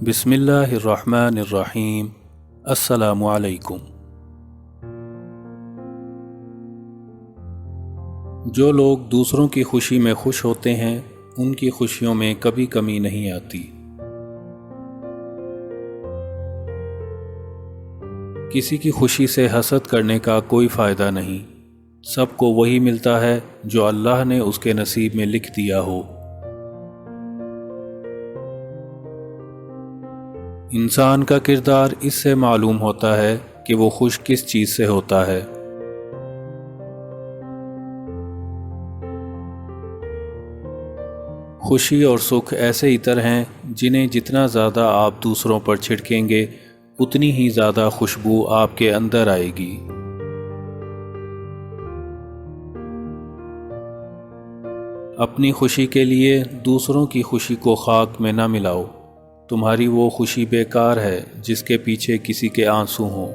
بسم اللہ الرحمن الرحیم۔ السلام علیکم۔ جو لوگ دوسروں کی خوشی میں خوش ہوتے ہیں ان کی خوشیوں میں کبھی کمی نہیں آتی۔ کسی کی خوشی سے حسد کرنے کا کوئی فائدہ نہیں، سب کو وہی ملتا ہے جو اللہ نے اس کے نصیب میں لکھ دیا ہو۔ انسان کا کردار اس سے معلوم ہوتا ہے کہ وہ خوش کس چیز سے ہوتا ہے۔ خوشی اور سکھ ایسے عطر ہیں جنہیں جتنا زیادہ آپ دوسروں پر چھڑکیں گے اتنی ہی زیادہ خوشبو آپ کے اندر آئے گی۔ اپنی خوشی کے لیے دوسروں کی خوشی کو خاک میں نہ ملاؤ، تمہاری وہ خوشی بیکار ہے جس کے پیچھے کسی کے آنسو ہوں۔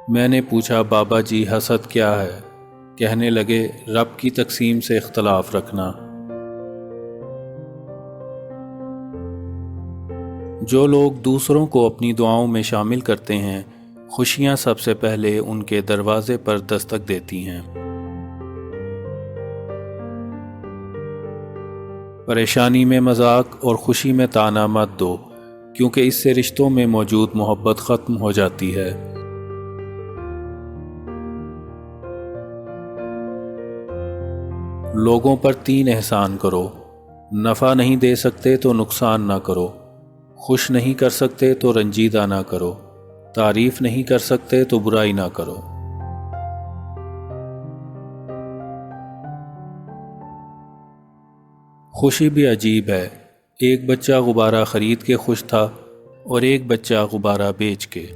میں نے پوچھا بابا جی حسد کیا ہے؟ کہنے لگے رب کی تقسیم سے اختلاف رکھنا۔ جو لوگ دوسروں کو اپنی دعاؤں میں شامل کرتے ہیں خوشیاں سب سے پہلے ان کے دروازے پر دستک دیتی ہیں۔ پریشانی میں مذاق اور خوشی میں طعنہ مت دو، کیونکہ اس سے رشتوں میں موجود محبت ختم ہو جاتی ہے۔ لوگوں پر 3 احسان کرو، نفع نہیں دے سکتے تو نقصان نہ کرو، خوش نہیں کر سکتے تو رنجیدہ نہ کرو، تعریف نہیں کر سکتے تو برائی نہ کرو۔ خوشی بھی عجیب ہے، ایک بچہ غبارہ خرید کے خوش تھا اور ایک بچہ غبارہ بیچ کے۔